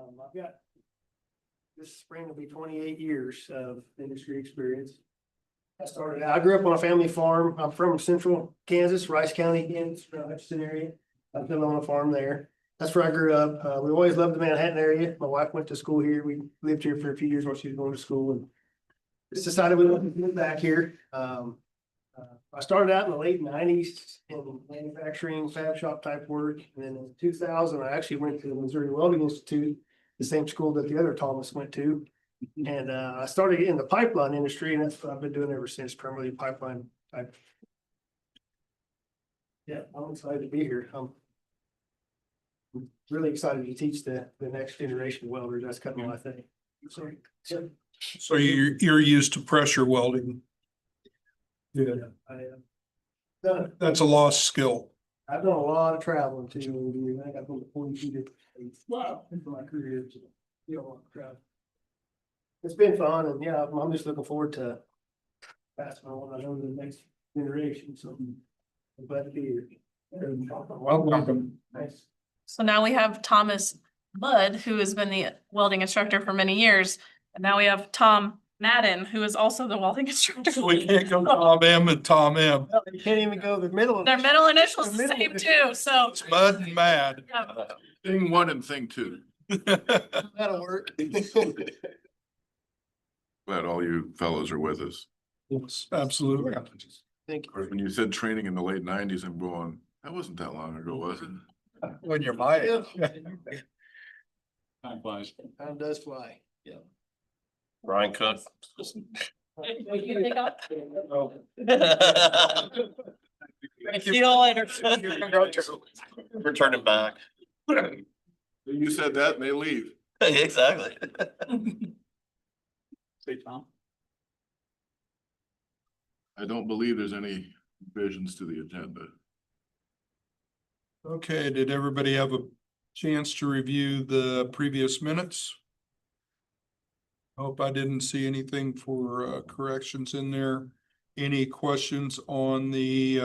I've got, this spring will be 28 years of industry experience. I grew up on a family farm. I'm from central Kansas, Rice County, Kansas, Hutchinson area. I've been on a farm there. That's where I grew up. We always loved the Manhattan area. My wife went to school here. We lived here for a few years while she was going to school, and just decided we wanted to move back here. I started out in the late 90s in manufacturing, fab shop type work. And then in 2000, I actually went to the Missouri Welding Institute, the same school that the other Thomas went to. And I started in the pipeline industry, and that's what I've been doing ever since, primarily pipeline type. Yeah, I'm excited to be here. I'm really excited to teach the next generation of welders. That's kind of my thing. So you're used to pressure welding. Yeah, that's a lost skill. I've done a lot of traveling too. I got over 42 different states. Wow. For my career. So, you know, it's been fun, and yeah, I'm just looking forward to passing on what I know to the next generation. So I'm glad to be here. Welcome. Nice. So now we have Thomas Budd, who has been the welding instructor for many years. And now we have Tom Madden, who is also the welding instructor. So we can't go Tom M and Tom M. Well, you can't even go the middle. Their middle initials the same too, so. It's Mud and Mad. Yeah. Thing one and thing two. That'll work. Glad all you fellows are with us. Yes, absolutely. Thank Of course, when you said training in the late 90s, I'm going, that wasn't that long ago, was it? When you're my age. Time flies. Time does fly. Yeah. Brian Cook. Thank you See you later. Returning back. You said that and they leave. Exactly. Say, Tom. I don't believe there's any revisions to the agenda. Okay, did everybody have a chance to review the previous minutes? Hope I didn't see anything for corrections in there. Any questions on the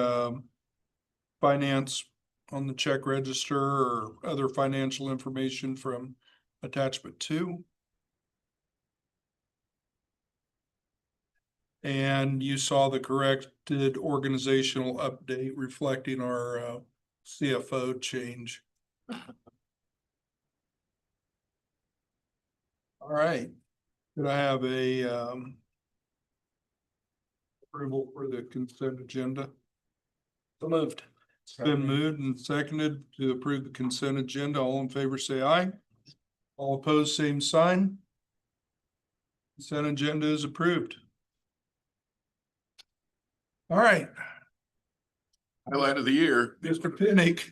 finance on the check register or other financial information from attachment 2? And you saw the corrected organizational update reflecting our CFO change. All right. Could I have a approval for the consent agenda? So moved. It's been moved and seconded to approve the consent agenda. All in favor, say aye. All opposed, same sign. Consent agenda is approved. All right, Highlight of the year, Mr. Pinnick.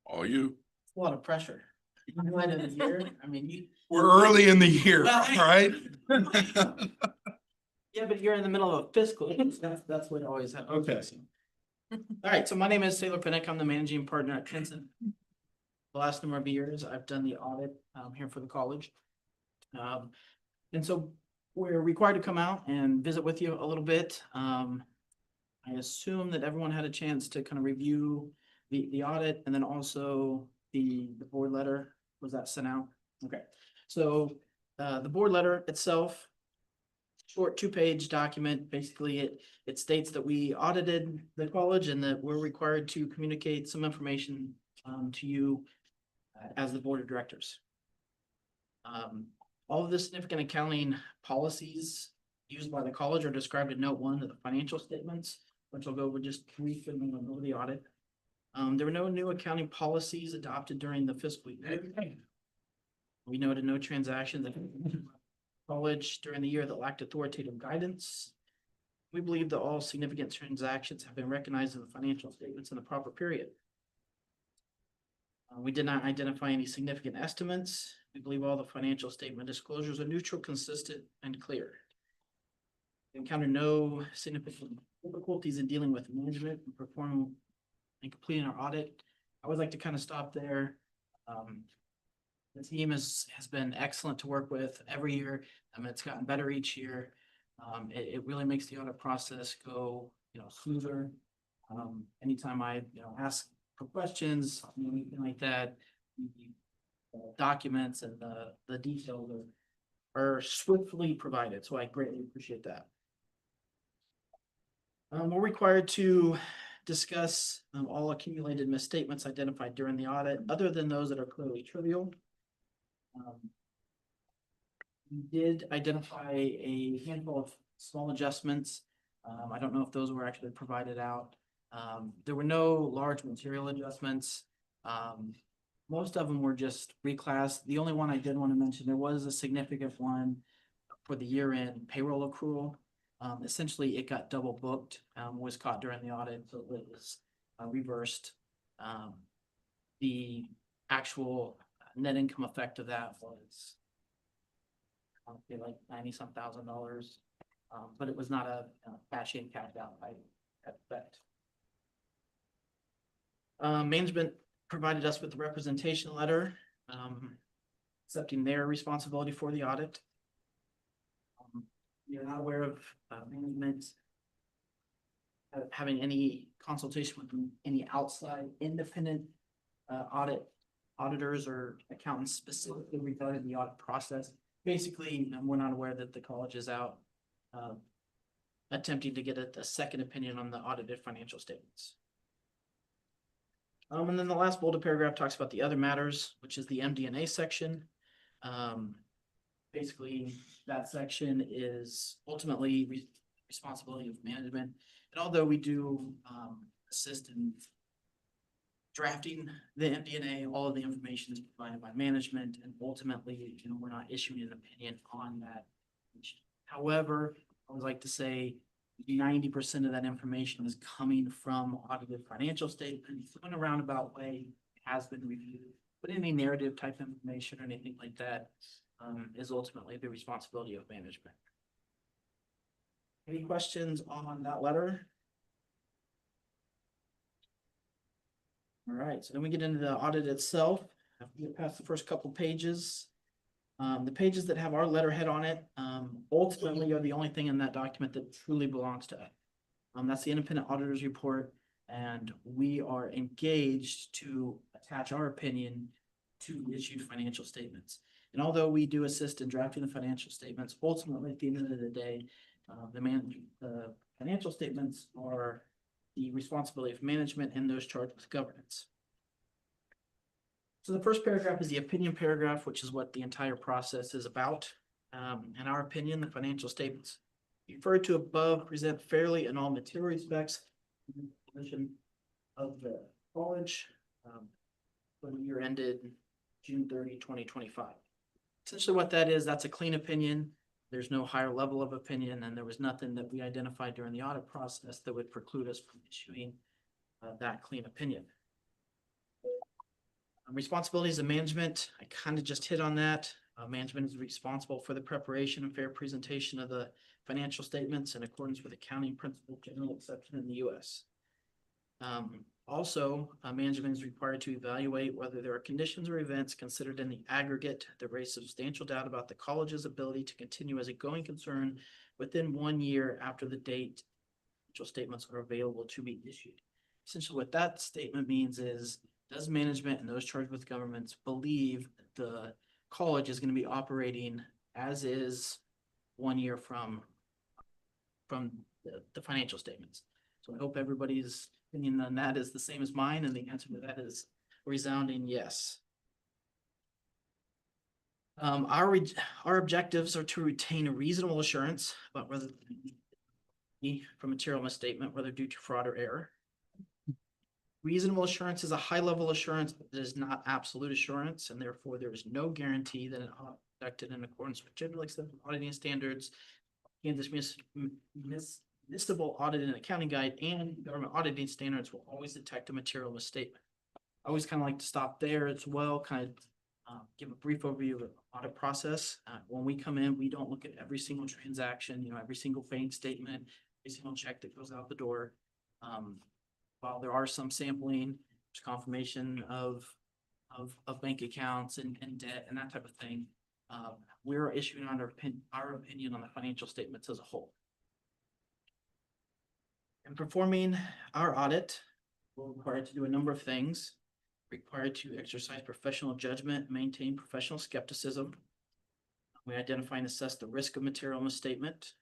all you. A lot of pressure. Highlight of the year, I mean, We're early in the year, Well, right? yeah, but you're in the middle of a fiscal, that's what always happens. Okay. All right, so my name is Taylor Pinnick, I'm the managing partner at Clemson. The last number of years, I've done the audit here for the college. And so we're required to come out and visit with you a little bit. I assume that everyone had a chance to kind of review the audit and then also the board letter. Was that sent out? Okay, so the board letter itself, short 2-page document. Basically, it states that we audited the college and that we're required to communicate some information to you as the board of directors. All of the significant accounting policies used by the college are described in note 1 of the financial statements, which I'll go over just briefly when we go over the audit. There were no new accounting policies adopted during the fiscal year. We noted no transactions at college during the year that lacked authoritative guidance. We believe that all significant transactions have been recognized in the financial statements in the proper period. We did not identify any significant estimates. We believe all the financial statement disclosures are neutral, consistent, and clear. We encountered no significant difficulties in dealing with management and performing and completing our audit. I would like to kind of stop there. The team has been excellent to work with every year. It's gotten better each year. It really makes the audit process go, smoother. Anytime I, ask for questions, anything like that, documents and the details are swiftly provided, so I greatly appreciate that. We're required to discuss all accumulated misstatements identified during the audit, other than those that are clearly trivial. We did identify a handful of small adjustments. I don't know if those were actually provided out. There were no large material adjustments. Most of them were just reclass. The only one I did want to mention, there was a significant one for the year-end payroll accrual. Essentially, it got double booked, was caught during the audit, so it was reversed. The actual net income effect of that was like $90-some thousand, but it was not a cash in, cash out type effect. Management provided us with the representation letter, accepting their responsibility for the audit. We are not aware of management having any consultation with any outside independent auditors or accountants specifically regarding the audit process. Basically, we're not aware that the college is out attempting to get a second opinion on the audited financial statements. And then the last bolded paragraph talks about the other matters, which is the MD&A section. Basically, that section is ultimately responsibility of management. And although we do assist in drafting the MD&A, all of the information is provided by management, and ultimately, we're not issuing an opinion on that. However, I would like to say 90% of that information is coming from audited financial statements. In a roundabout way, it has been reviewed, but any narrative type information or anything like that is ultimately the responsibility of management. Any questions on that letter? All right, so then we get into the audit itself. After we get past the first couple pages, the pages that have our letterhead on it, ultimately are the only thing in that document that truly belongs to us. That's the independent auditor's report, and we are engaged to attach our opinion to issued financial statements. And although we do assist in drafting the financial statements, ultimately at the end of the day, the financial statements are the responsibility of management and those charged with governance. So the first paragraph is the opinion paragraph, which is what the entire process is about. In our opinion, the financial statements referred to above present fairly in all material respects position of the college for the year ended June 30, 2025. Essentially what that is, that's a clean opinion. There's no higher level of opinion, and there was nothing that we identified during the audit process that would preclude us from issuing that clean opinion. Responsibilities of management, I kind of just hit on that. Management is responsible for the preparation and fair presentation of the financial statements in accordance with accounting principle general accepted in the U.S. Also, management is required to evaluate whether there are conditions or events considered in the aggregate that raise substantial doubt about the college's ability to continue as a going concern within 1 year after the date financial statements are available to be issued. Essentially, what that statement means is, does management and those charged with governments believe that the college is going to be operating as is 1 year from the financial statements? So I hope everybody's opinion on that is the same as mine, and the answer to that is a resounding yes. Our objectives are to retain a reasonable assurance about whether from material misstatement, whether due to fraud or error. Reasonable assurance is a high level assurance that is not absolute assurance, and therefore there is no guarantee that an audit conducted in accordance with generally accepted auditing standards, Kansas Municipal Audit and Accounting Guide, and government auditing standards will always detect a material misstatement. I always kind of like to stop there as well, kind of give a brief overview of the audit process. When we come in, we don't look at every single transaction, every single bank statement, every single check that goes out the door. While there are some sampling, there's confirmation of bank accounts and debt and that type of thing, we're issuing our opinion on the financial statements as a whole. In performing our audit, we're required to do a number of things. required to exercise professional judgment, maintain professional skepticism. We identify and assess the risk of material misstatement.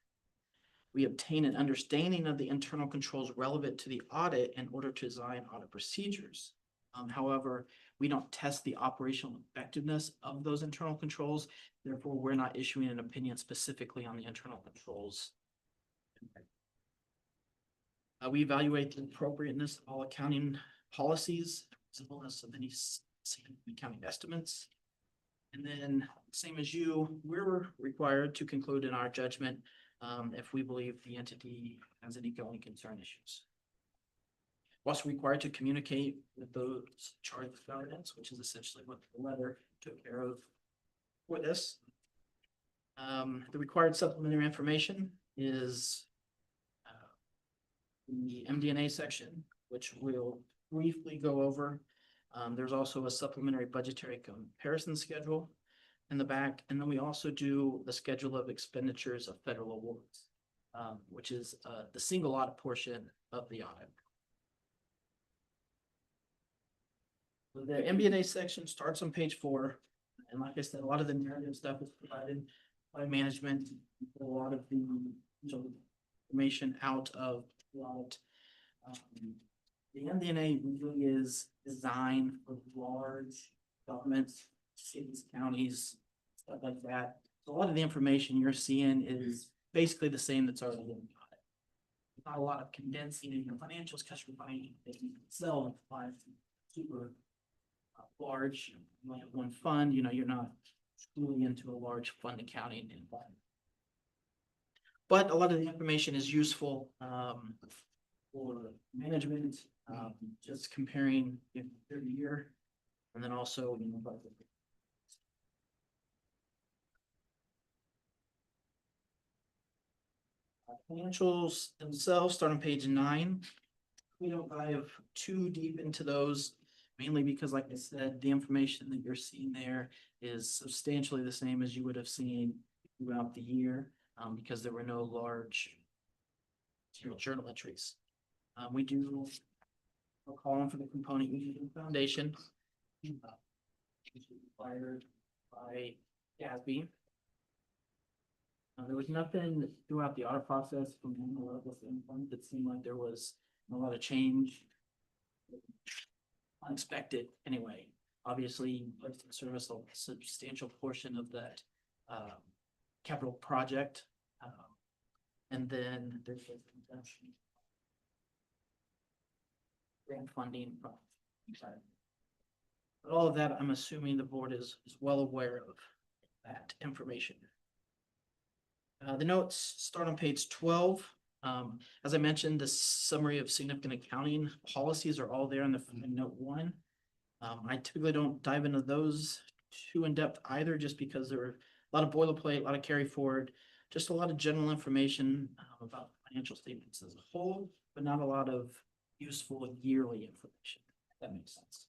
We obtain an understanding of the internal controls relevant to the audit in order to design audit procedures. However, we don't test the operational effectiveness of those internal controls. Therefore, we're not issuing an opinion specifically on the internal controls. We evaluate the appropriateness of all accounting policies, reasonableness of any accounting estimates. And then, same as you, we're required to conclude in our judgment if we believe the entity has any going concern issues. We're also required to communicate with those charged with governance, which is essentially what the letter took care of for this. The required supplementary information is in the MD&A section, which we'll briefly go over. There's also a supplementary budgetary comparison schedule in the back, and then we also do the schedule of expenditures of federal awards, which is the single audit portion of the audit. The MD&A section starts on page 4, and like I said, a lot of the narrative stuff is provided by management. A lot of the information out of the audit. The MD&A really is designed for large governments, cities, counties, stuff like that. So a lot of the information you're seeing is basically the same that's already in the audit. Not a lot of condensing in your financials because you're buying itself by super large. You might have one fund, you're not screwing into a large fund accounting environment. But a lot of the information is useful for management, just comparing year to year, and then also, budget. Financials themselves start on page 9. We don't dive too deep into those, mainly because, like I said, the information that you're seeing there is substantially the same as you would have seen throughout the year, because there were no large journal entries. We do a column for the component using foundation, required by GASB. There was nothing throughout the audit process from the level standpoint that seemed like there was a lot of change. Unexpected anyway. Obviously, placed in service a substantial portion of that capital project. And then there's grant funding. But all of that, I'm assuming the board is well aware of that information. The notes start on page 12. As I mentioned, the summary of significant accounting policies are all there in note 1. I typically don't dive into those too in depth either, just because there are a lot of boilerplate, a lot of carry forward, just a lot of general information about financial statements as a whole, but not a lot of useful yearly information, if that makes sense.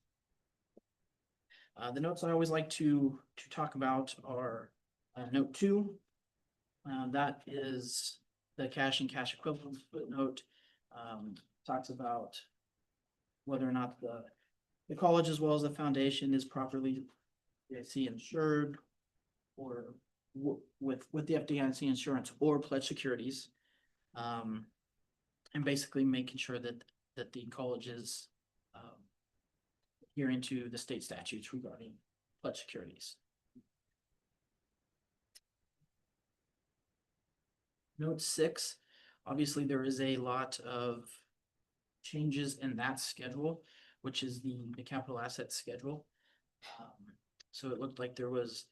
The notes I always like to talk about are note 2. That is the cash and cash equivalents footnote. Talks about whether or not the college as well as the foundation is properly FDIC insured, or with the FDIC insurance or pledge securities. And basically making sure that the college is adhering to the state statutes regarding pledge securities. Note 6, obviously there is a lot of changes in that schedule, which is the capital asset schedule. So it looked like there was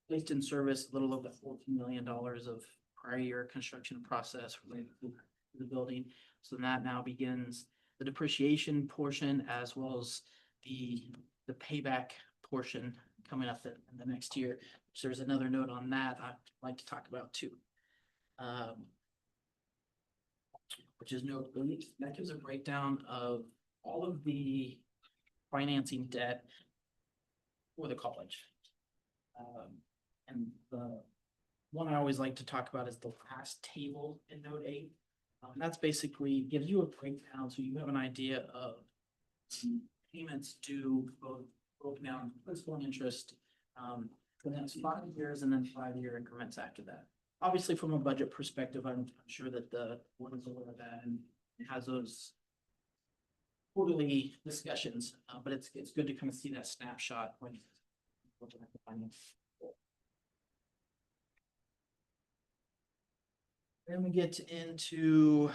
placed in service a little over $14 million of prior year construction process related to the building. So that now begins the depreciation portion as well as the payback portion coming up in the next year. So there's another note on that I'd like to talk about too. Which is note 8. That gives a breakdown of all of the financing debt for the college. And the one I always like to talk about is the last table in note 8. That's basically gives you a breakdown so you have an idea of payments due both broken down principal and interest for the next 5 years and then 5-year increments after that. Obviously, from a budget perspective, I'm sure that the board is aware of that and has those quarterly discussions, but it's good to kind of see that snapshot when looking at the finance. Then we get into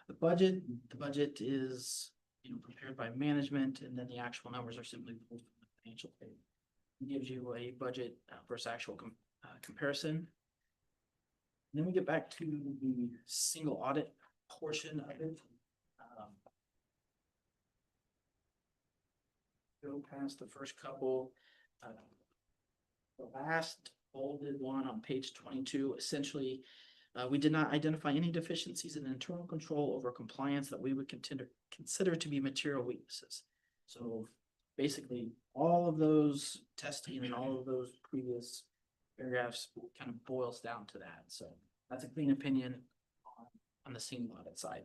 the budget. The budget is, prepared by management, and then the actual numbers are simply pulled from the financial statement. It gives you a budget versus actual comparison. And then we get back to the single audit portion of it. Go past the first couple. The last bolded one on page 22, essentially, we did not identify any deficiencies in internal control over compliance that we would consider to be material weaknesses. So basically, all of those testing and all of those previous paragraphs kind of boils down to that. So that's a clean opinion on the single audit side.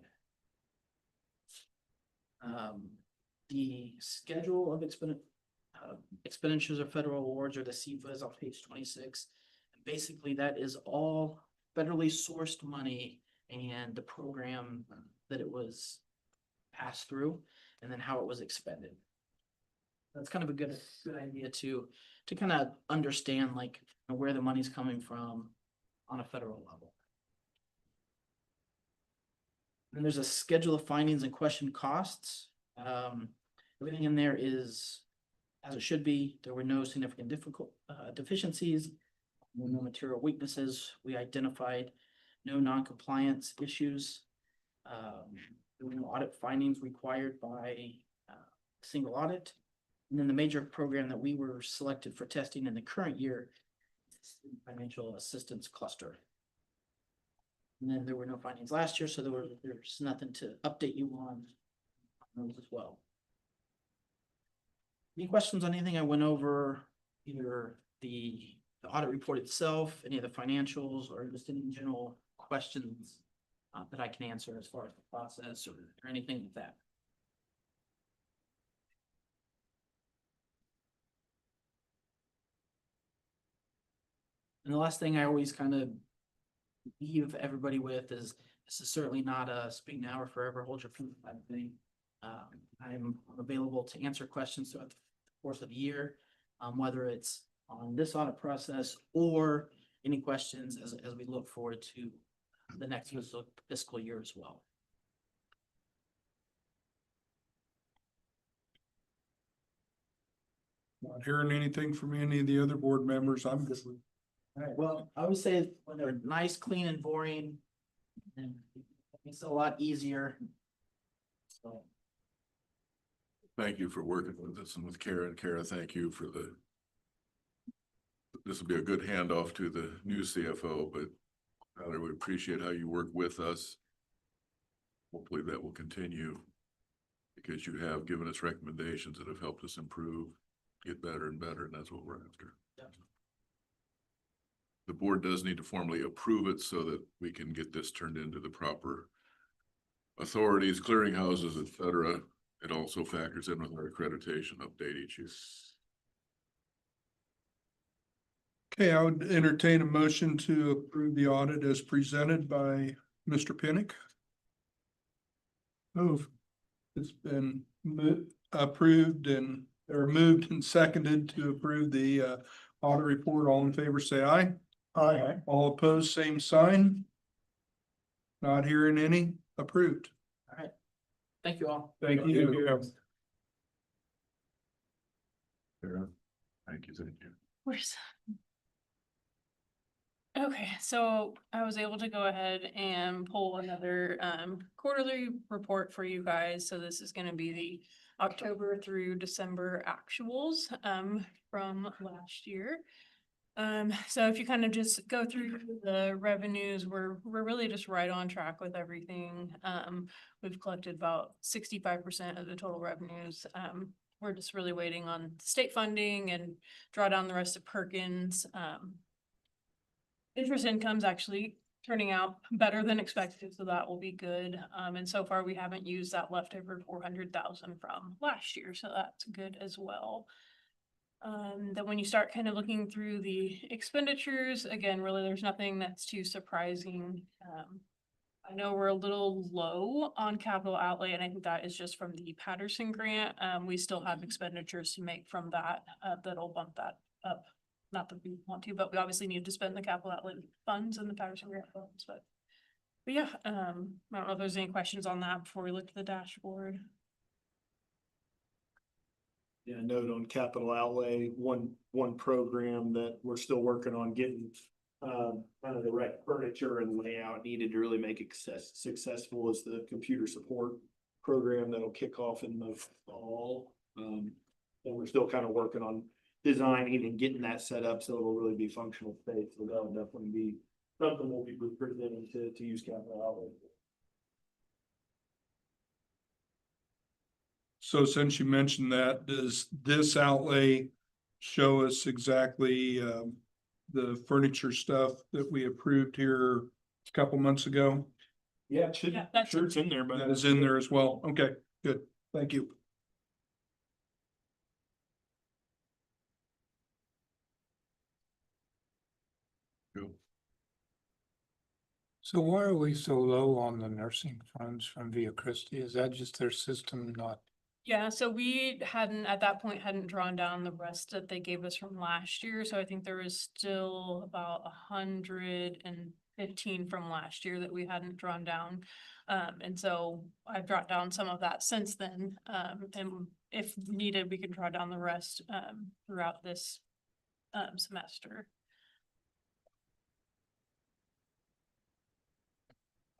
The schedule of expenditures of federal awards, or the CFAs, on page 26. And basically, that is all federally sourced money and the program that it was passed through, and then how it was expended. That's kind of a good idea to kind of understand where the money's coming from on a federal level. And there's a schedule of findings and question costs. Everything in there is as it should be. There were no significant deficiencies, no material weaknesses. We identified no non-compliance issues. There were no audit findings required by single audit. And then the major program that we were selected for testing in the current year is the financial assistance cluster. And then there were no findings last year, so there's nothing to update you on those as well. Any questions on anything I went over, either the audit report itself, any of the financials, or just any general questions that I can answer as far as the process or anything like that? And the last thing I always kind of leave everybody with is, this is certainly not a speak now or forever hold your peace type of thing. I'm available to answer questions throughout the course of the year, whether it's on this audit process or any questions as we look forward to the next fiscal year as well. Not hearing anything from any of the other board members. I'm good with. All right, well, I would say when they're nice, clean, and boring, then it makes it a lot easier. So. Thank you for working with us and with Kara. And Kara, thank you for this will be a good handoff to the new CFO, but Tyler, we appreciate how you work with us. Hopefully that will continue, because you have given us recommendations that have helped us improve, get better and better, and that's what we're after. Yeah. The board does need to formally approve it so that we can get this turned into the proper authorities, clearinghouses, et cetera. It also factors in with our accreditation update each year. Okay, I would entertain a motion to approve the audit as presented by Mr. Pinnick. Move. It's been approved or moved and seconded to approve the audit report. All in favor, say aye. Aye. All opposed, same sign. Not hearing any. Approved. All right. Thank you all. Thank you. Kara, thank you. Where's? Okay, so I was able to go ahead and pull another quarterly report for you guys. So this is gonna be the October through December actuals from last year. So if you kind of just go through the revenues, we're really just right on track with everything. We've collected about 65% of the total revenues. We're just really waiting on state funding and draw down the rest of Perkins. Interest income's actually turning out better than expected, so that will be good. And so far, we haven't used that leftover 400,000 from last year, so that's good as well. Then when you start kind of looking through the expenditures, again, really, there's nothing that's too surprising. I know we're a little low on capital outlay, and I think that is just from the Patterson grant. We still have expenditures to make from that, that'll bump that up. Not that we want to, but we obviously need to spend the capital outlay funds in the Patterson grant funds, but yeah, I don't know if there's any questions on that before we look at the dashboard. Yeah, note on capital outlay, one program that we're still working on getting. Kind of the right furniture and layout needed to really make it successful is the computer support program that'll kick off in the fall. And we're still kind of working on designing and getting that set up so it'll really be functional space. So that'll definitely be something we'll be presenting to use capital outlay. So since you mentioned that, does this outlay show us exactly the furniture stuff that we approved here a couple months ago? Yeah, it should, Yeah, that's sure it's in there, but. That is in there as well. Okay, good. Thank you. Cool. So why are we so low on the nursing funds from Via Christi? Is that just their system not? Yeah, so we hadn't, at that point, hadn't drawn down the rest that they gave us from last year, so I think there was still about 115 from last year that we hadn't drawn down. And so I've brought down some of that since then, and if needed, we can draw down the rest, throughout this, semester.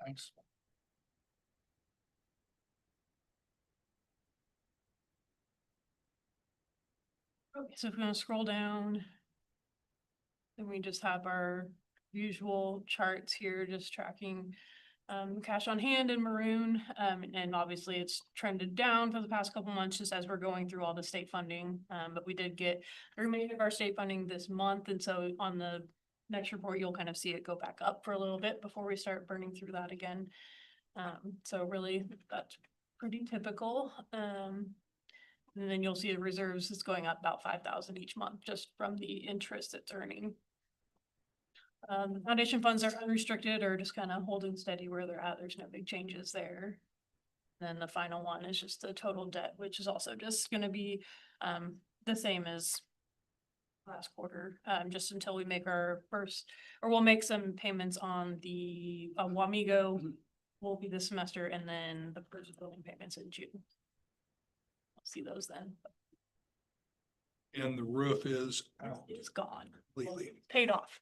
Thanks. Okay, so if we want to scroll down, then we just have our usual charts here, just tracking cash on hand in maroon. And obviously it's trended down for the past couple months just as we're going through all the state funding. But we did get the remainder of our state funding this month. And so on the next report, you'll kind of see it go back up for a little bit before we start burning through that again. So really that's pretty typical. And then you'll see the reserves is going up about 5,000 each month just from the interest it's earning. Foundation funds are unrestricted or just kind of holding steady where they're at. There's no big changes there. Then the final one is just the total debt, which is also just going to be the same as last quarter, just until we make our first, or we'll make some payments on the Wamigo will be this semester, and then the first building payments in June. See those then. And the roof is out It's gone. completely. Paid off.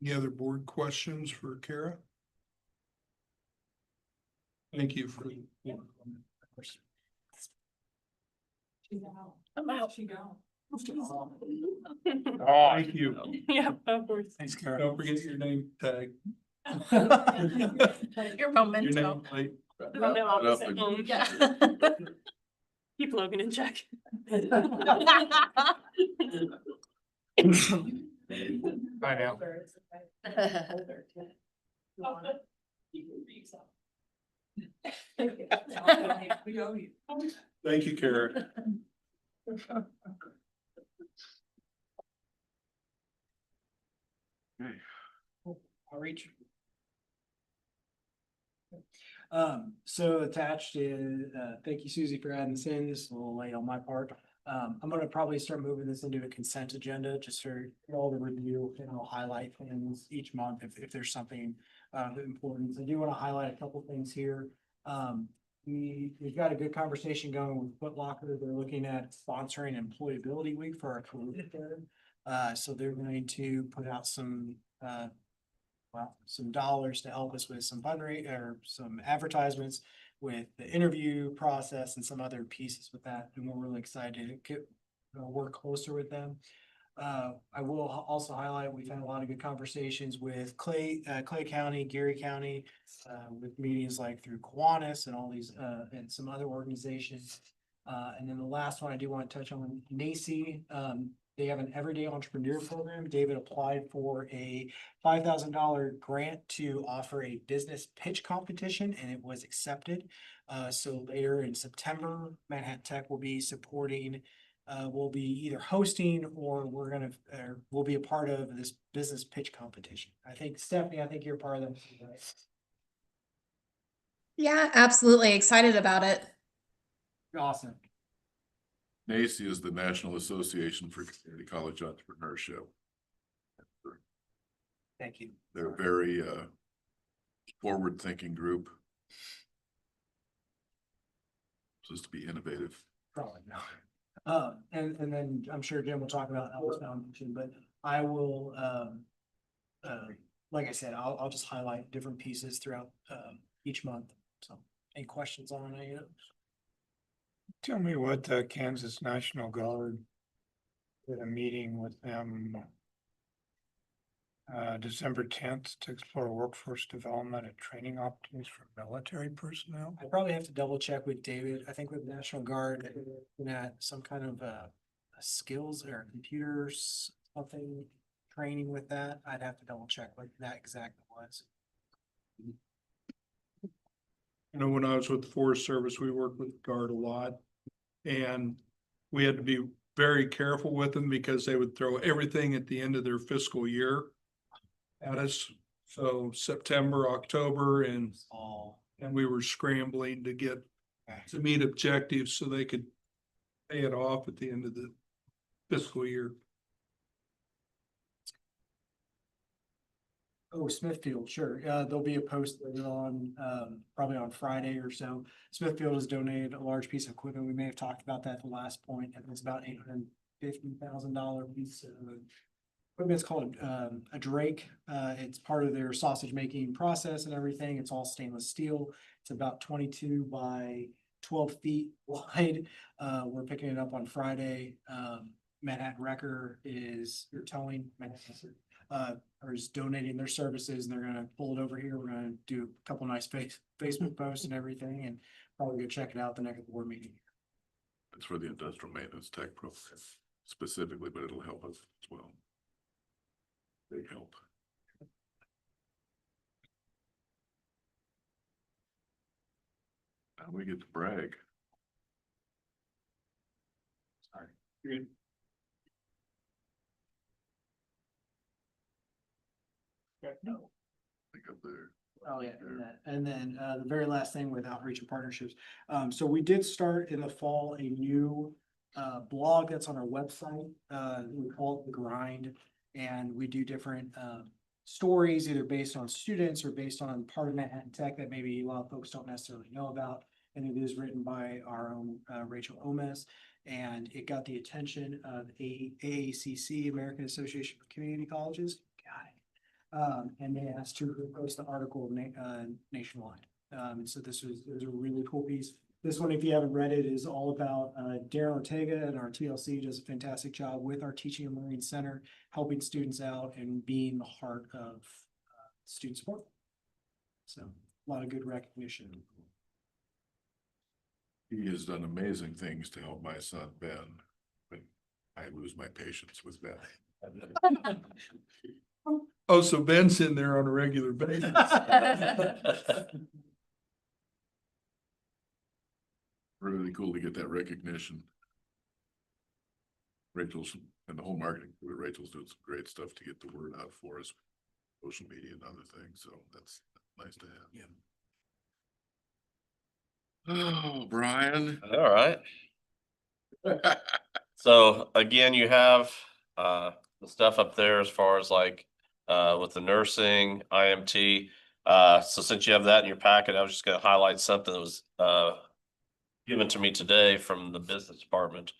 Any other board questions for Kara? Thank you for. I'm out. Thank you. Yeah, of course. Thanks, Kara. Don't forget your name tag. Your Your memento. name plate. Yeah. Keep Logan in check. Bye now. Thank you, Kara. Outreach. So attached is, thank you, Susie, for adding this in. This is a little late on my part. I'm gonna probably start moving this into a consent agenda just for all the review, and I'll highlight things each month if there's something important. I do want to highlight a couple things here. We've got a good conversation going with Foot Locker. They're looking at sponsoring Employability Week for our career fair. So they're going to put out some dollars to help us with some fundraising or some advertisements with the interview process and some other pieces with that. And we're really excited to work closer with them. I will also highlight, we've had a lot of good conversations with Clay County, Geary County, with meetings like through Kiwanis and all these, and some other organizations. And then the last one I do want to touch on, NACY, they have an everyday entrepreneur program. David applied for a $5,000 grant to offer a business pitch competition, and it was accepted. So later in September, Manhattan Tech will be supporting, we'll be either hosting or we'll be a part of this business pitch competition. I think Stephanie, I think you're part of that, right? Yeah, absolutely excited about it. Awesome. NACE is the National Association for Community College Entrepreneurship. Thank you. They're a very forward-thinking group. Supposed to be innovative. Probably not. And then I'm sure Jim will talk about Ellis Foundation, but I will, like I said, I'll just highlight different pieces throughout, each month. So any questions on any of those? Tell me what the Kansas National Guard did a meeting with them December 10th to explore workforce development and training opportunities for military personnel. I probably have to double check with David. I think with National Guard, they're looking at some kind of a skills or computers, something training with that. I'd have to double check what that exactly was. You know, when I was with the Forest Service, we worked with Guard a lot. And we had to be very careful with them because they would throw everything at the end of their fiscal year at us. So September, October, and we were scrambling to get to meet objectives so they could pay it off at the end of the fiscal year. Oh, Smithfield, sure. There'll be a post later on, probably on Friday or so. Smithfield has donated a large piece of equipment. We may have talked about that at the last point. I think it's about $850,000 piece of equipment. It's called a Drake. It's part of their sausage making process and everything. It's all stainless steel. It's about 22 by 12 feet wide. We're picking it up on Friday. Manhattan Wrecker is, you're telling Manhattan, or is donating their services, and they're gonna pull it over here. We're gonna do a couple nice Facebook posts and everything, and probably go check it out the next board meeting. It's for the industrial maintenance tech program specifically, but it'll help us as well. Big help. Now we get to brag. Sorry. You're good. No. Think up there. Oh, yeah, and then the very last thing with outreach and partnerships. So we did start in the fall a new blog that's on our website. We call it The Grind, and we do different stories, either based on students or based on part of Manhattan Tech that maybe a lot of folks don't necessarily know about. And it is written by our own Rachel Omes, and it got the attention of AACC, American Association for Community Colleges. And they asked to post the article nationwide. And so this was a really cool piece. This one, if you haven't read it, is all about Darren Ortega, and our TLC does a fantastic job with our Teaching and Learning Center, helping students out and being the heart of student support. So a lot of good recognition. He has done amazing things to help my son, Ben, but I lose my patience with Ben. Oh, so Ben's in there on a regular basis. Really cool to get that recognition. Rachel's and the whole marketing, Rachel's doing some great stuff to get the word out for us, social media and other things, so that's nice to have. Oh, Brian. All right. So again, you have the stuff up there as far as like with the nursing, IMT. So since you have that in your packet, I was just gonna highlight something that was given to me today from the business department.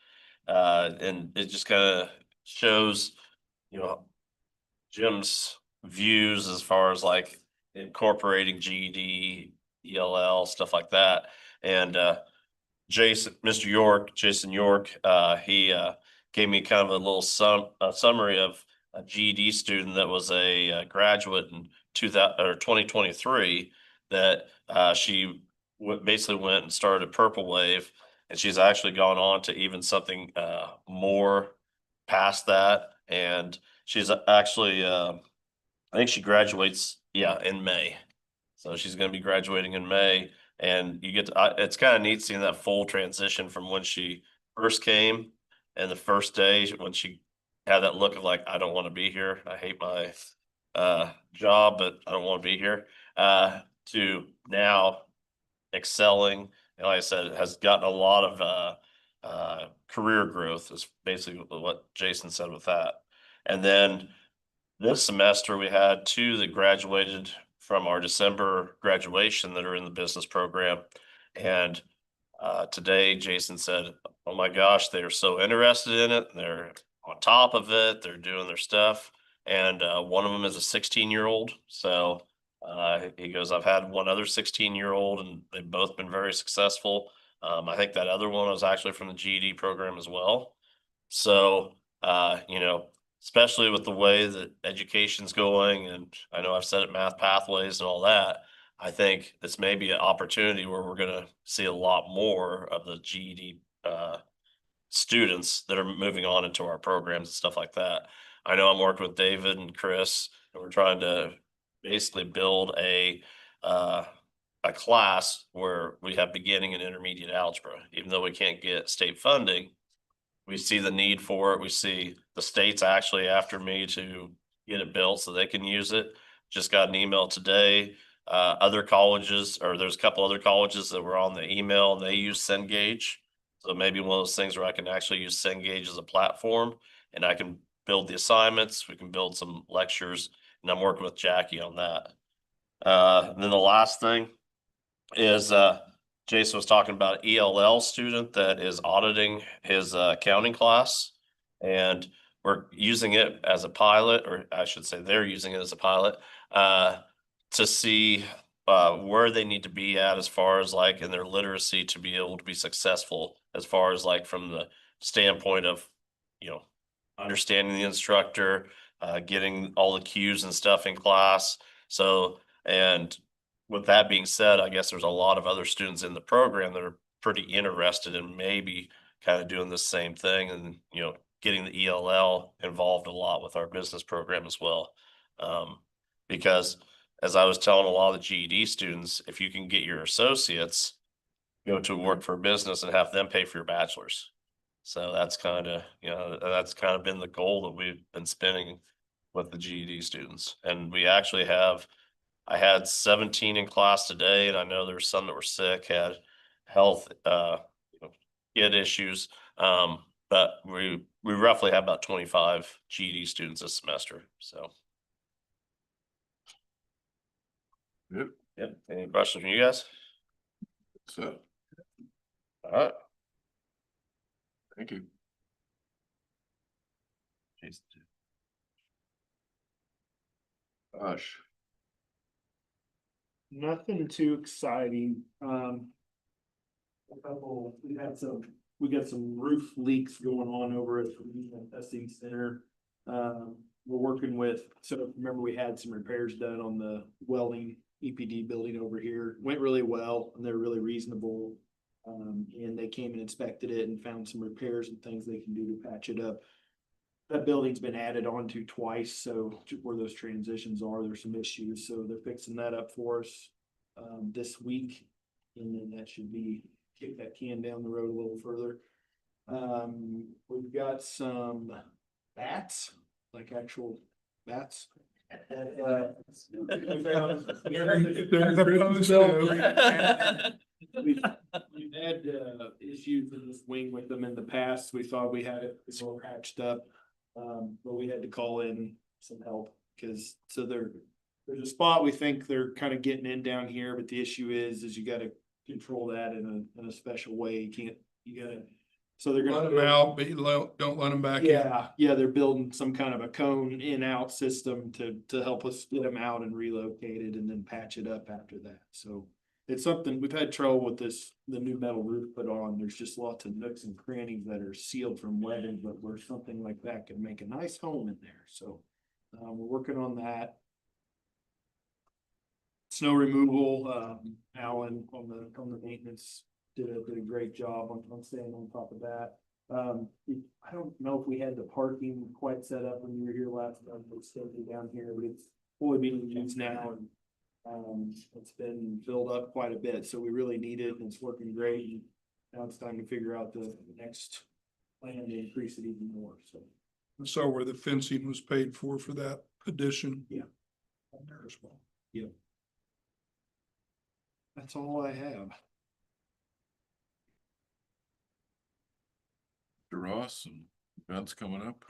And it just kind of shows, you know, Jim's views as far as like incorporating GED, ELL, stuff like that. And Jason York, he gave me kind of a little summary of a GED student that was a graduate in 2023 that she basically went and started a Purple Wave, and she's actually gone on to even something more past that, and she's actually I think she graduates, yeah, in May. So she's gonna be graduating in May, and you get to, it's kind of neat seeing that full transition from when she first came and the first day when she had that look of like, I don't want to be here. I hate my job, but I don't want to be here. To now excelling, and like I said, has gotten a lot of career growth is basically what Jason said with that. And then this semester, we had two that graduated from our December graduation that are in the business program. And today, Jason said, oh my gosh, they are so interested in it. They're on top of it. They're doing their stuff. And one of them is a 16-year-old. So he goes, I've had one other 16-year-old, and they've both been very successful. I think that other one was actually from the GED program as well. So, you know, especially with the way that education's going, and I know I've said it, math pathways and all that, I think this may be an opportunity where we're gonna see a lot more of the GED students that are moving on into our programs and stuff like that. I know I'm working with David and Chris, and we're trying to basically build a class where we have beginning and intermediate algebra, even though we can't get state funding. We see the need for it. We see the state's actually after me to get it built so they can use it. Just got an email today. Other colleges, or there's a couple other colleges that were on the email, and they use Cengage. So maybe one of those things where I can actually use Cengage as a platform, and I can build the assignments. We can build some lectures, and I'm working with Jackie on that. And then the last thing is Jason was talking about ELL student that is auditing his accounting class, and we're using it as a pilot, or I should say they're using it as a pilot to see where they need to be at as far as like in their literacy to be able to be successful, as far as like from the standpoint of, you know, understanding the instructor, getting all the cues and stuff in class. So, and with that being said, I guess there's a lot of other students in the program that are pretty interested in maybe kind of doing the same thing, and, you know, getting the ELL involved a lot with our business program as well. Because as I was telling a lot of the GED students, if you can get your associates, go to work for a business and have them pay for your bachelor's. So that's kind of, you know, that's kind of been the goal that we've been spinning with the GED students. And we actually have, I had 17 in class today, and I know there's some that were sick, had health, you know, kid issues. But we roughly have about 25 GED students this semester. So. Yep. Yep. Any questions from you guys? So, All right. thank you. Jason. Gosh, Nothing too exciting. We got some roof leaks going on over at the Regional Testing Center. We're working with, so remember we had some repairs done on the welding EPD building over here. Went really well, and they're really reasonable. And they came and inspected it and found some repairs and things they can do to patch it up. That building's been added on to twice, so where those transitions are, there's some issues, so they're fixing that up for us this week. And then that should be, kick that can down the road a little further. We've got some bats, like actual bats. We've had issues in this wing with them in the past. We thought we had it all patched up. But we had to call in some help because there's a spot we think they're kind of getting in down here, but the issue is you gotta control that in a special way. You gotta, so they're Let gonna. them out, but don't let them back in. Yeah, they're building some kind of a cone in-out system to help us get them out and relocated and then patch it up after that. So it's something, we've had trouble with this, the new metal roof put on. There's just lots of nooks and crannies that are sealed from weather, but where something like that could make a nice home in there, so. We're working on that. Snow removal, Alan on the maintenance did a great job on staying on top of that. I don't know if we had the parking quite set up when you were here last time, it's still down here, but it's fully being used now and. It's been filled up quite a bit, so we really need it and it's working great. And now it's time to figure out the next plan to increase it even more, so. I saw where the fencing was paid for that addition. Yeah. On there as well. That's all I have. Mr. Ross, and events coming up.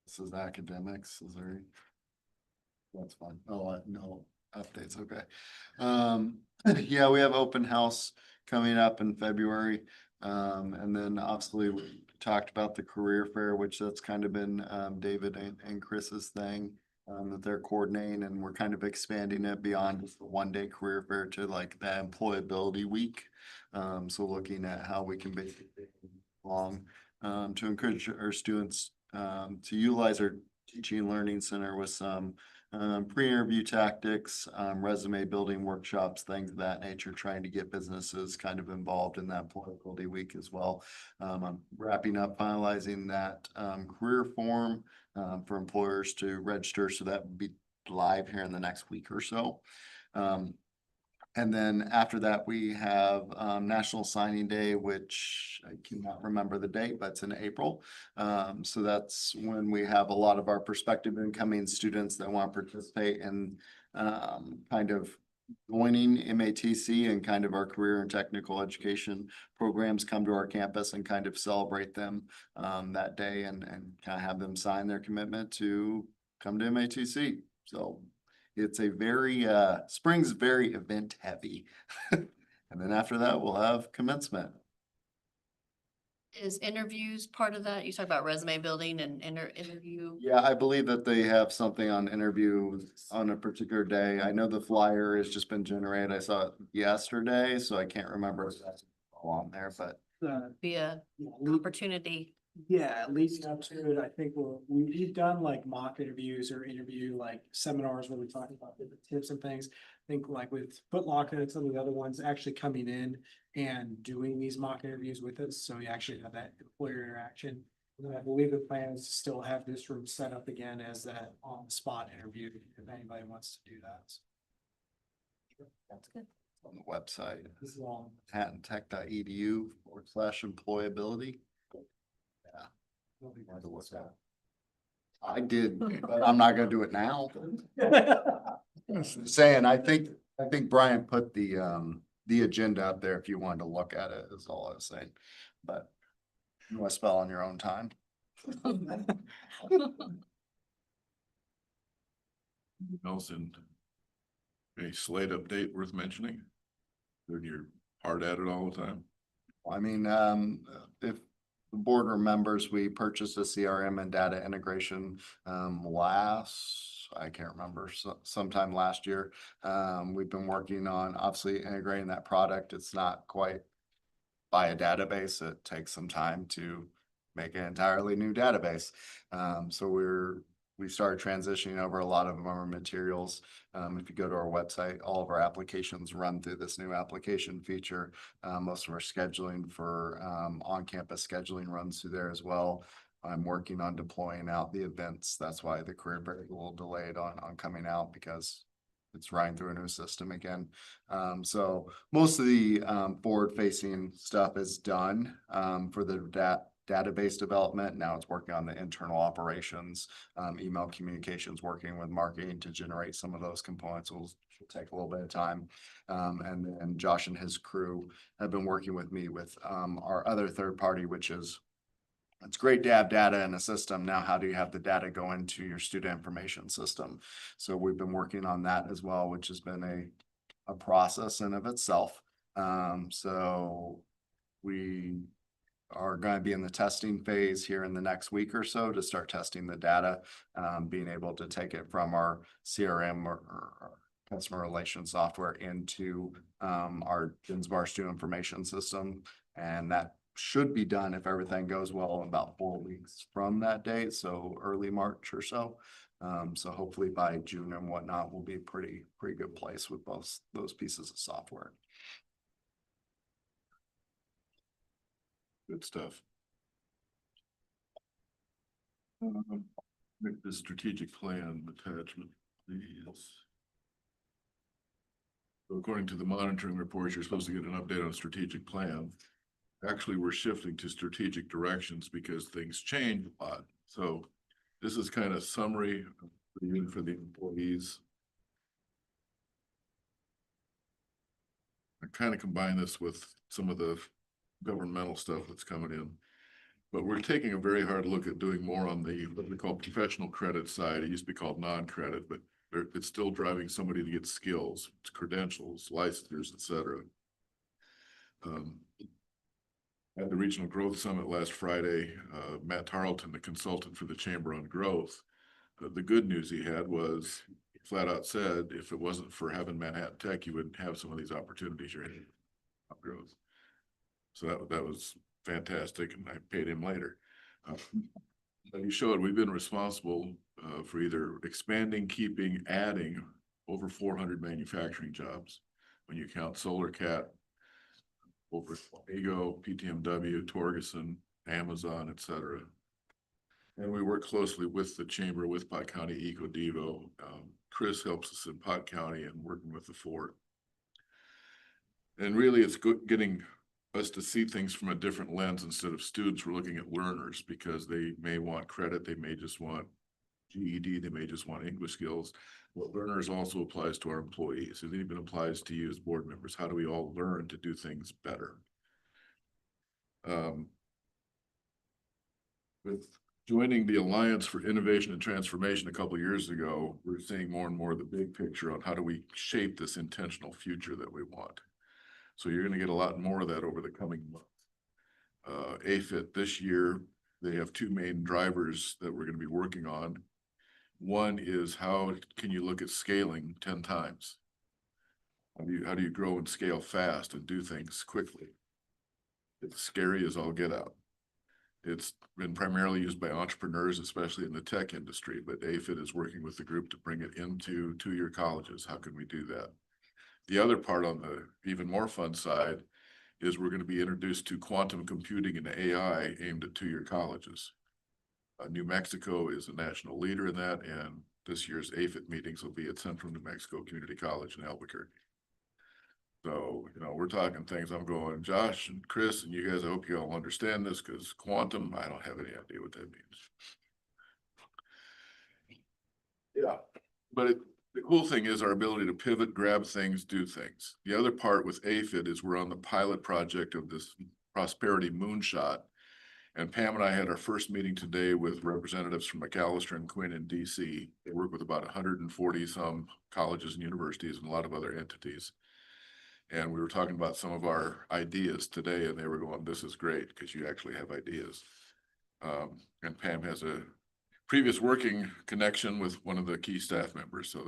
This is academics, is there? That's fine. Oh, no updates, okay. Yeah, we have open house coming up in February. And then obviously we talked about the career fair, which that's kind of been David and Chris's thing. That they're coordinating, and we're kind of expanding it beyond just the 1 day career fair to like the employability week. So looking at how we can basically along to encourage our students to utilize our teaching and learning center with some pre-interview tactics, resume building workshops, things of that nature, trying to get businesses kind of involved in that employability week as well. I'm wrapping up finalizing that career form for employers to register, so that will be live here in the next week or so. And then after that, we have National Signing Day, which I cannot remember the date, but it's in April. So that's when we have a lot of our prospective incoming students that want to participate in kind of joining MATC and kind of our career and technical education programs come to our campus and kind of celebrate them that day and kind of have them sign their commitment to come to MATC. So it's a very, spring's very event heavy. And then after that, we'll have commencement. Is interviews part of that? You talk about resume building and interview. Yeah, I believe that they have something on interview on a particular day. I know the flyer has just been generated. I saw it yesterday, so I can't remember if that's on there, but. Be a Yeah, opportunity. Yeah, leading up to it, I think we've done like mock interviews or interview like seminars where we talk about different tips and things. I think like with Foot Locker and some of the other ones actually coming in and doing these mock interviews with us. So we actually have that employer interaction. And I believe the plan is to still have this room set up again as that on the spot interview if anybody wants to do that. That's good. On the website, This is long. hattentech.edu/employability. I did, but I'm not gonna do it now. Saying, I think Brian put the agenda up there if you wanted to look at it, is all I was saying. But you want to spell on your own time. Nelson, a slate update worth mentioning? When you're hard at it all the time? I mean, if the board remembers, we purchased a CRM and data integration I can't remember, sometime last year. We've been working on obviously integrating that product. It's not quite by a database. It takes some time to make an entirely new database. So we started transitioning over a lot of our materials. If you go to our website, all of our applications run through this new application feature. Most of our scheduling for on-campus scheduling runs through there as well. I'm working on deploying out the events. That's why the career fair is a little delayed on coming out, because it's running through a new system again. So most of the forward-facing stuff is done for the database development. Now it's working on the internal operations, email communications, working with marketing to generate some of those components. Will take a little bit of time. And then Josh and his crew have been working with me with our other third party, which is, it's great to have data in a system. Now, how do you have the data go into your student information system? So we've been working on that as well, which has been a process in of itself. So we are going to be in the testing phase here in the next week or so to start testing the data, being able to take it from our CRM or customer relations software into our Dinsbar Stew information system. And that should be done if everything goes well in about 4 weeks from that date, so early March or so. So hopefully by June and whatnot, we'll be pretty good place with both those pieces of software. Good stuff. Make the strategic plan attachment, please. So according to the monitoring reports, you're supposed to get an update on strategic plan. Actually, we're shifting to strategic directions because things change a lot. So this is kind of summary for the employees. I kind of combine this with some of the governmental stuff that's coming in. But we're taking a very hard look at doing more on the, what we call professional credit side. It used to be called non-credit, but it's still driving somebody to get skills, it's credentials, licensures, et cetera. At the Regional Growth Summit last Friday, Matt Tarleton, the consultant for the Chamber on Growth, the good news he had was he flat out said, if it wasn't for having Manhattan Tech, you wouldn't have some of these opportunities you're in growth. So that was fantastic, and I paid him later. But he showed we've been responsible for either expanding, keeping, adding over 400 manufacturing jobs. When you count SolarCat, over Ego, PTMW, Torgerson, Amazon, et cetera. And we work closely with the Chamber, with Pot County EcoDevo. Chris helps us in Pot County and working with the Fort. And really it's good getting us to see things from a different lens. Instead of students, we're looking at learners, because they may want credit, they may just want GED, they may just want English skills. What learners also applies to our employees. It even applies to you as board members. How do we all learn to do things better? With joining the Alliance for Innovation and Transformation a couple of years ago, we're seeing more and more the big picture on how do we shape this intentional future that we want. So you're going to get a lot more of that over the coming months. AFIT this year, they have two main drivers that we're going to be working on. One is how can you look at scaling 10 times? How do you grow and scale fast and do things quickly? It's scary as all get out. It's been primarily used by entrepreneurs, especially in the tech industry, but AFIT is working with the group to bring it into two-year colleges. How can we do that? The other part on the even more fun side is we're going to be introduced to quantum computing and AI aimed at two-year colleges. New Mexico is a national leader in that, and this year's AFIT meetings will be at Central New Mexico Community College in Albuquerque. So, you know, we're talking things I'm going, Josh and Chris and you guys, I hope you all understand this, because quantum, I don't have any idea what that means. Yeah, but the cool thing is our ability to pivot, grab things, do things. The other part with AFIT is we're on the pilot project of this prosperity moonshot. And Pam and I had our first meeting today with representatives from McAllister and Quinn in DC. They work with about 140 some colleges and universities and a lot of other entities. And we were talking about some of our ideas today, and they were going, this is great because you actually have ideas. And Pam has a previous working connection with one of the key staff members. So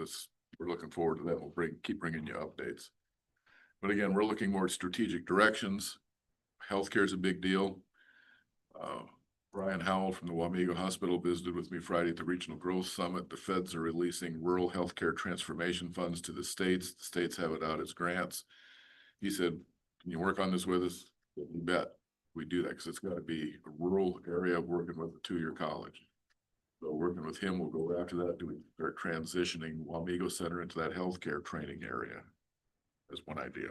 we're looking forward to that. We'll keep bringing you updates. But again, we're looking more at strategic directions. Healthcare is a big deal. Brian Howell from the Wamego Hospital visited with me Friday at the Regional Growth Summit. The feds are releasing rural healthcare transformation funds to the states. The states have it out as grants. He said, can you work on this with us? You bet. We do that because it's got to be a rural area working with a two-year college. So working with him, we'll go after that. Do we start transitioning Wamego Center into that healthcare training area? That's one idea.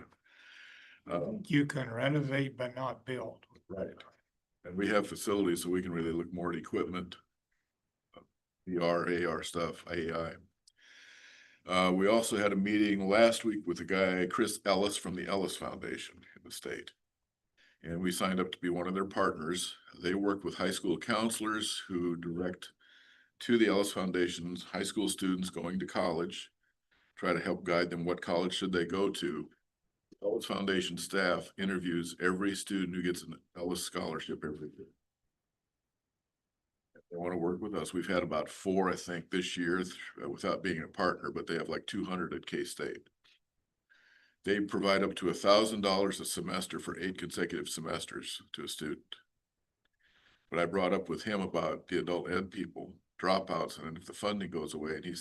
You can renovate but not build. Right. And we have facilities so we can really look more at equipment, VR, AR stuff, AI. We also had a meeting last week with a guy, Chris Ellis from the Ellis Foundation in the state. And we signed up to be one of their partners. They work with high school counselors who direct to the Ellis Foundation's high school students going to college, try to help guide them what college should they go to. Ellis Foundation staff interviews every student who gets an Ellis scholarship every year. They want to work with us. We've had about 4, I think, this year without being a partner, but they have like 200 at K-State. They provide up to $1,000 a semester for 8 consecutive semesters to a student. But I brought up with him about the adult ed people, dropouts, and if the funding goes away, and he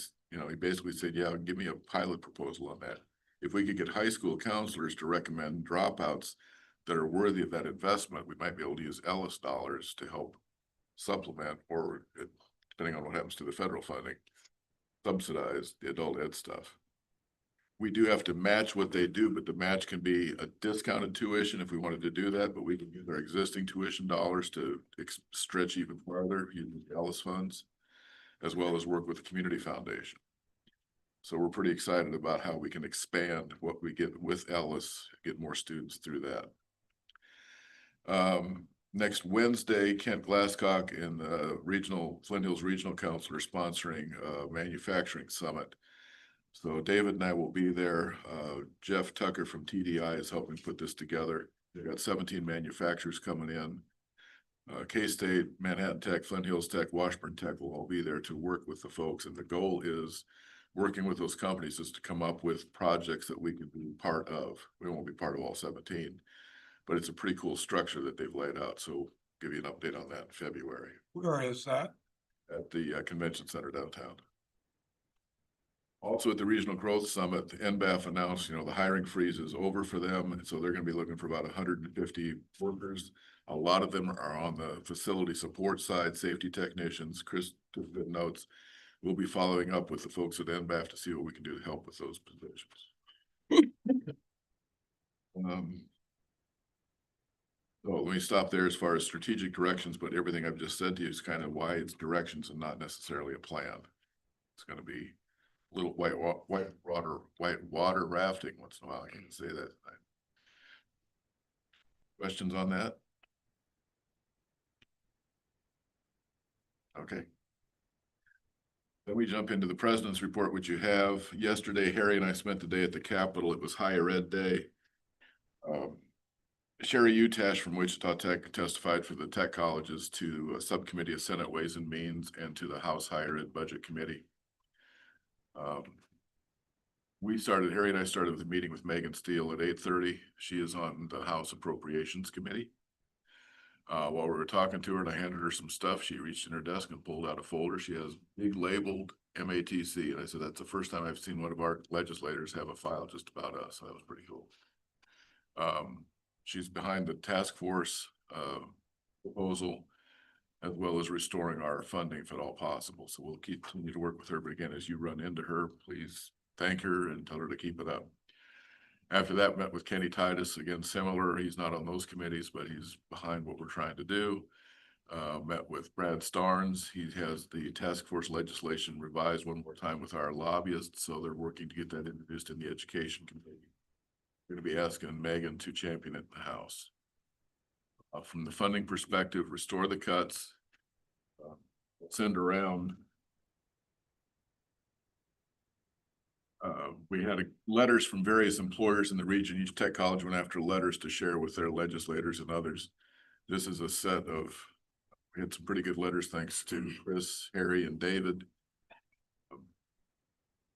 basically said, yeah, give me a pilot proposal on that. If we could get high school counselors to recommend dropouts that are worthy of that investment, we might be able to use Ellis dollars to help supplement, or depending on what happens to the federal funding, subsidize the adult ed stuff. We do have to match what they do, but the match can be a discounted tuition if we wanted to do that, but we can use our existing tuition dollars to stretch even farther using the Ellis funds, as well as work with the community foundation. So we're pretty excited about how we can expand what we get with Ellis, get more students through that. Next Wednesday, Kent Glasscock and the Flint Hills Regional Council are sponsoring a manufacturing summit. So David and I will be there. Jeff Tucker from TDI is helping put this together. They've got 17 manufacturers coming in. K-State, Manhattan Tech, Flint Hills Tech, Washburn Tech will all be there to work with the folks. And the goal is working with those companies is to come up with projects that we can be part of. We won't be part of all 17, but it's a pretty cool structure that they've laid out. So give you an update on that in February. Where is that? At the convention center downtown. Also at the Regional Growth Summit, the NBAF announced, the hiring freeze is over for them. And so they're going to be looking for about 150 workers. A lot of them are on the facility support side, safety technicians. Chris took good notes. We'll be following up with the folks at NBAF to see what we can do to help with those positions. So let me stop there as far as strategic directions, but everything I've just said to you is kind of why it's directions and not necessarily a plan. It's going to be a little white water rafting once in a while. I can't say that. Questions on that? Okay. Then we jump into the president's report, which you have. Yesterday, Harry and I spent the day at the Capitol. It was Higher Ed Day. Sherry Utash from Wichita Tech testified for the tech colleges to a subcommittee of Senate Ways and Means and to the House Higher Ed Budget Committee. Harry and I started with a meeting with Megan Steele at 8:30. She is on the House Appropriations Committee. While we were talking to her and I handed her some stuff, she reached in her desk and pulled out a folder. She has big labeled MATC. And I said, that's the first time I've seen one of our legislators have a file just about us. So that was pretty cool. She's behind the task force proposal, as well as restoring our funding if at all possible. So we'll continue to work with her. But again, as you run into her, please thank her and tell her to keep it up. After that, met with Kenny Titus, again, similar. He's not on those committees, but he's behind what we're trying to do. Met with Brad Starnes. He has the task force legislation revised one more time with our lobbyists. So they're working to get that introduced in the education committee. We're going to be asking Megan to champion it in the House. From the funding perspective, restore the cuts, send around. We had letters from various employers in the region. Each tech college went after letters to share with their legislators and others. This is a set of, we had some pretty good letters thanks to Chris, Harry, and David.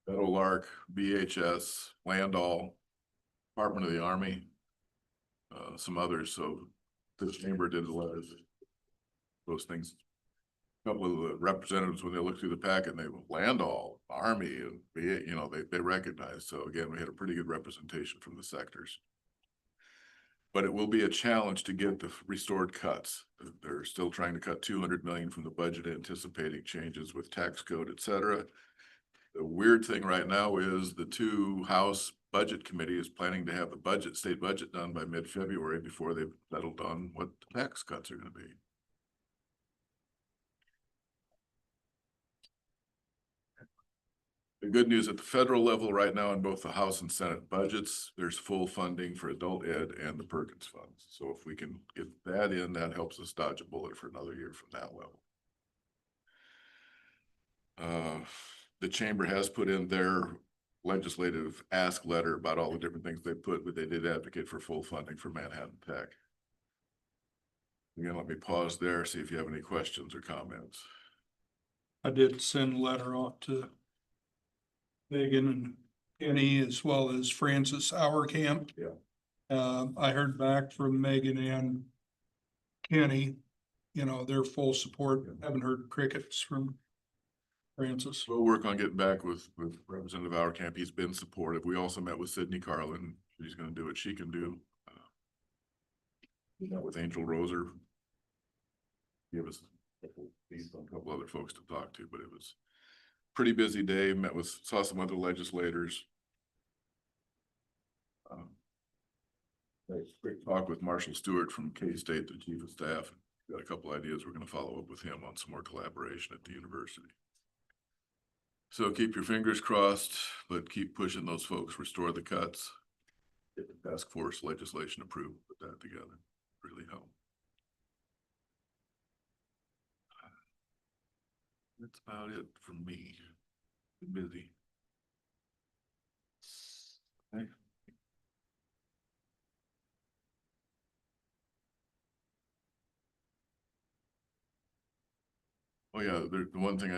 Meadowlark, BHS, Landall, Department of the Army, some others. So the chamber did the letters. Those things. A couple of the representatives, when they look through the packet, they Landall, Army, and they recognize. So again, we had a pretty good representation from the sectors. But it will be a challenge to get the restored cuts. They're still trying to cut 200 million from the budget, anticipating changes with tax code, et cetera. The weird thing right now is the two House Budget Committee is planning to have the state budget done by mid-February before they've settled on what the tax cuts are going to be. The good news at the federal level right now in both the House and Senate budgets, there's full funding for adult ed and the Perkins funds. So if we can get that in, that helps us dodge a bullet for another year from that level. The chamber has put in their legislative ask letter about all the different things they put, but they did advocate for full funding for Manhattan Tech. Again, let me pause there, see if you have any questions or comments. I did send a letter off to Megan and Kenny as well as Francis Camp. Yeah. I heard back from Megan and Kenny, you know, their full support. Haven't heard crickets from Francis. We'll work on getting back with Representative Camp. He's been supportive. We also met with Sydney Carlin. She's gonna do what she can do. We met with Angel Roser. Give us a couple other folks to talk to, but it was pretty busy day. Saw some other legislators. Quick talk with Marshall Stewart from K-State, the chief of staff. Got a couple ideas. We're gonna follow up with him on some more collaboration at the university. So keep your fingers crossed, but keep pushing those folks, restore the cuts. Get the task force legislation approved, put that together, really help. That's about it from me. Been busy. Okay. Oh yeah, the one thing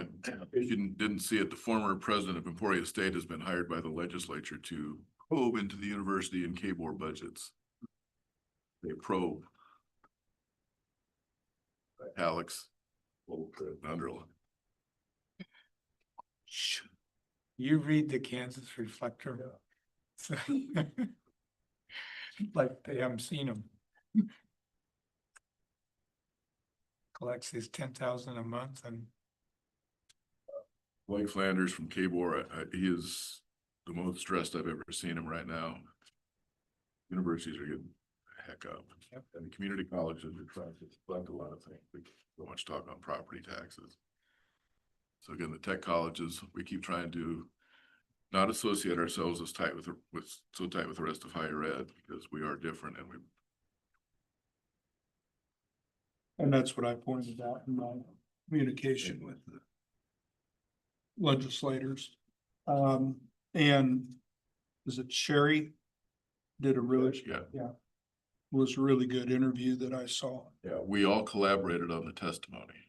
if you didn't see it, the former president of Emporia State has been hired by the legislature to probe into the university and KBOR budgets. They probe. Alex. Underline. You read the Kansas Reflector. So- Like they haven't seen them. Collects his 10,000 a month and Blake Flanders from KBOR, he is the most stressed I've ever seen him right now. Universities are getting the heck up. Yep. And the community colleges are trying to collect a lot of things. We so much talk on property taxes. So again, the tech colleges, we keep trying to not associate ourselves as tight with so tight with the rest of higher ed because we are different and And that's what I pointed out in my communication with the legislators. And is it Sherry? Did a really, was a really good interview that I saw. yeah, we all collaborated on the testimony.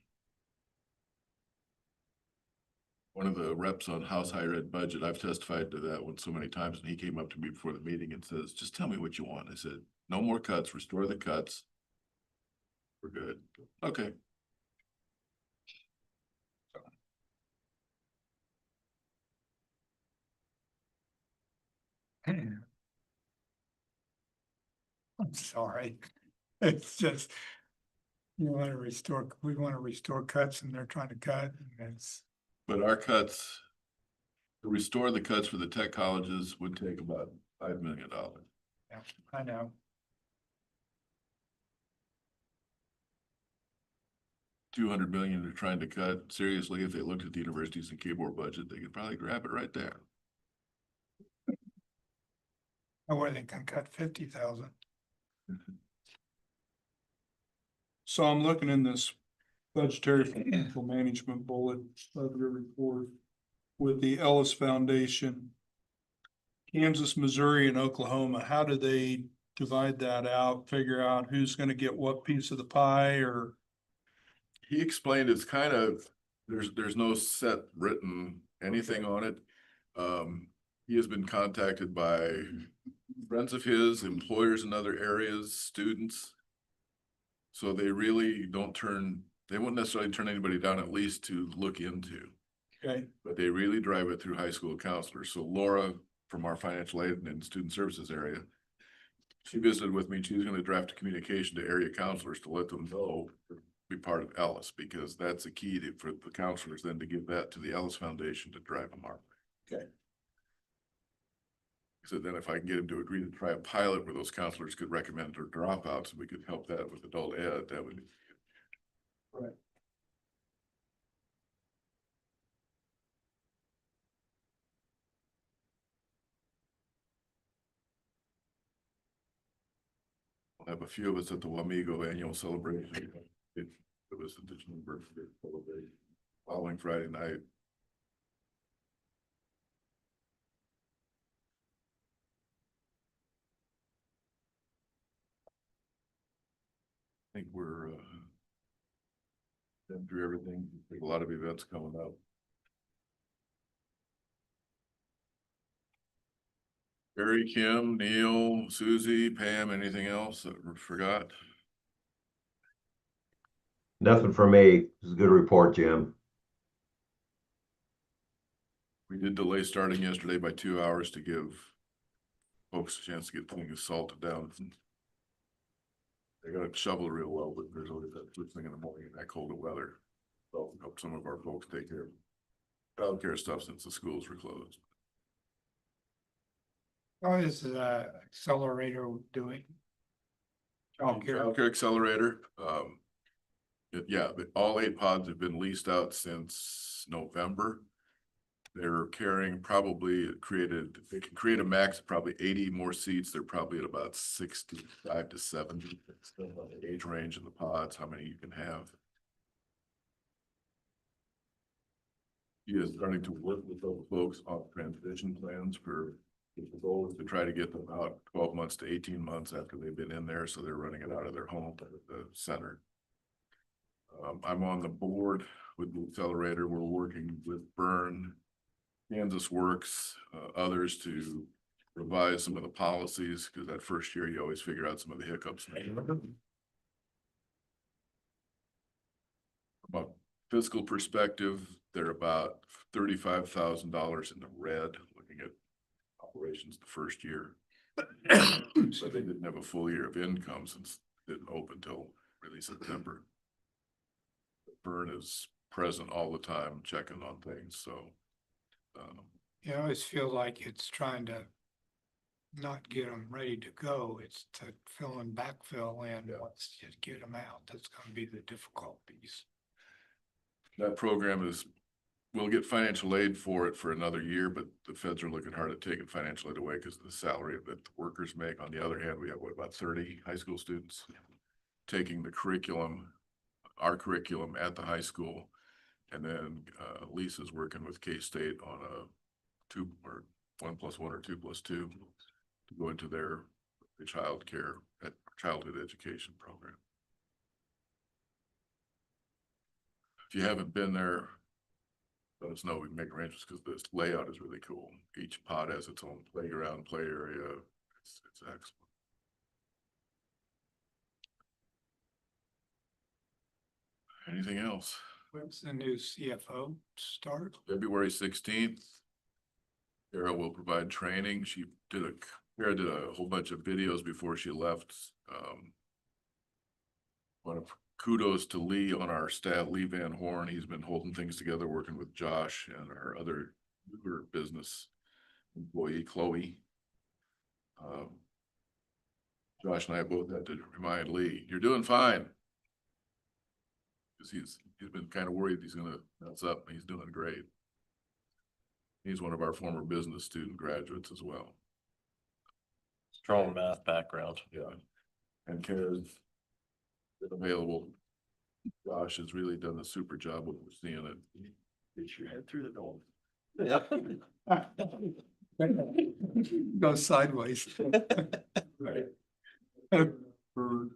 One of the reps on House Higher Ed budget, I've testified to that one so many times, and he came up to me before the meeting and says, just tell me what you want. I said, no more cuts, restore the cuts. We're good. Okay. I'm sorry. It's just, we want to restore cuts and they're trying to cut and it's. But our cuts, to restore the cuts for the tech colleges would take about $5 million. Yeah, I know. 200 million they're trying to cut. Seriously, if they looked at the universities and KBOR budget, they could probably grab it right there. Or they can cut 50,000. So I'm looking in this budgetary financial management bullet of your report with the Ellis Foundation. Kansas, Missouri, and Oklahoma, how do they divide that out, figure out who's gonna get what piece of the pie or? He explained it's kind of, there's no set written anything on it. He has been contacted by friends of his, employers in other areas, students. So they really they won't necessarily turn anybody down, at least to look into. Okay. But they really drive it through high school counselors. So Laura from our financial aid and student services area, she visited with me. She's going to draft a communication to area counselors to let them know, be part of Ellis, because that's a key for the counselors then to give that to the Ellis Foundation to drive them up. Okay. So then if I can get them to agree to try a pilot where those counselors could recommend their dropouts, we could help that with adult ed, that would be. Right. We'll have a few of us at the Wamego annual celebration. It was the December celebration following Friday night. I think we're been through everything. There's a lot of events coming up. Barry, Kim, Neil, Susie, Pam, anything else that we forgot? Nothing for me. It's a good report, Jim. We did delay starting yesterday by 2 hours to give folks a chance to get things salted down. They got it shoveled real well, but there's always that first thing in the morning in that cold of weather. So help some of our folks take care of childcare stuff since the schools were closed. How is the accelerator doing? Childcare. Childcare Accelerator, yeah, but all 8 pods have been leased out since November. They're carrying probably they can create a max of probably 80 more seats. They're probably at about 65 to 70. It's the age range in the pods, how many you can have. He is starting to work with those folks on transition plans for, the goal is to try to get them out 12 months to 18 months after they've been in there, so they're running it out of their home at the center. I'm on the board with the accelerator. We're working with Byrne, Kansas Works, others to revise some of the policies, because that first year you always figure out some of the hiccups. From a fiscal perspective, they're about $35,000 in the red, looking at operations the first year. So they didn't have a full year of income since it didn't open till really September. Byrne is present all the time, checking on things, so. You always feel like it's trying to not get them ready to go. It's to fill and backfill in once you get them out. That's gonna be the difficult piece. That program is, we'll get financial aid for it for another year, but the feds are looking hard at taking financial aid away because of the salary that the workers make. On the other hand, we have about 30 high school students taking the curriculum, our curriculum at the high school. And then Lisa's working with K-State on a 2 or 1+1 or 2+2 to go into their childhood education program. If you haven't been there, let us know. We can make arrangements because this layout is really cool. Each pod has its own playground, play area. It's excellent. Anything else? When's the new CFO start? February 16th. Kara will provide training. Kara did a whole bunch of videos before she left. Kudos to Lee on our staff, Lee Van Horn. He's been holding things together, working with Josh and our other newer business employee, Chloe. Josh and I both had to remind Lee, you're doing fine. Because he's been kind of worried he's gonna mess up, and he's doing great. He's one of our former business student graduates as well. Strong math background. Yeah. And Kara's been available. Josh has really done a super job with seeing it. Get your head through the door. Yeah. Go sideways. Right. For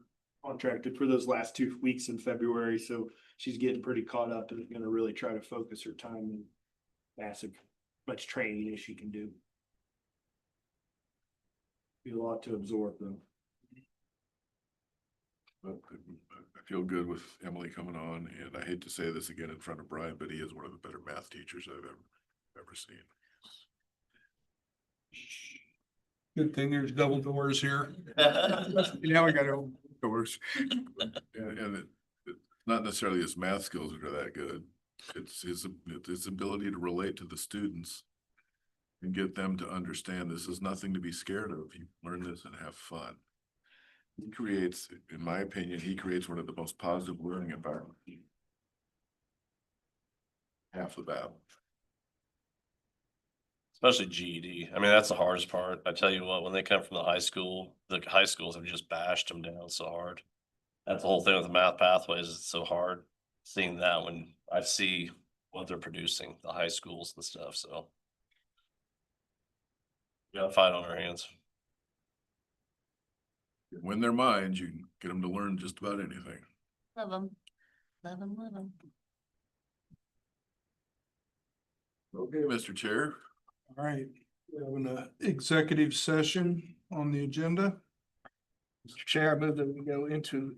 contracted for those last 2 weeks in February, so she's getting pretty caught up and gonna really try to focus her time and much training as she can do. Be a lot to absorb though. But I feel good with Emily coming on, and I hate to say this again in front of Brian, but he is one of the better math teachers I've ever seen. Good thing there's double doors here. Now we got open doors. And it's not necessarily his math skills that are that good. It's his ability to relate to the students and get them to understand this is nothing to be scared of. You learn this and have fun. He creates, in my opinion, one of the most positive learning environments. Half the battle. Especially GED. I mean, that's the hardest part. I tell you what, when they come from the high schools have just bashed them down so hard. That's the whole thing with the math pathways. It's so hard seeing that when I see what they're producing, the high schools and stuff. So we got a fight on our hands. Win their minds, you can get them to learn just about anything. Love them. Okay, Mr. Chair. All right, we have an executive session on the agenda. Mr. Chair, I move that we go into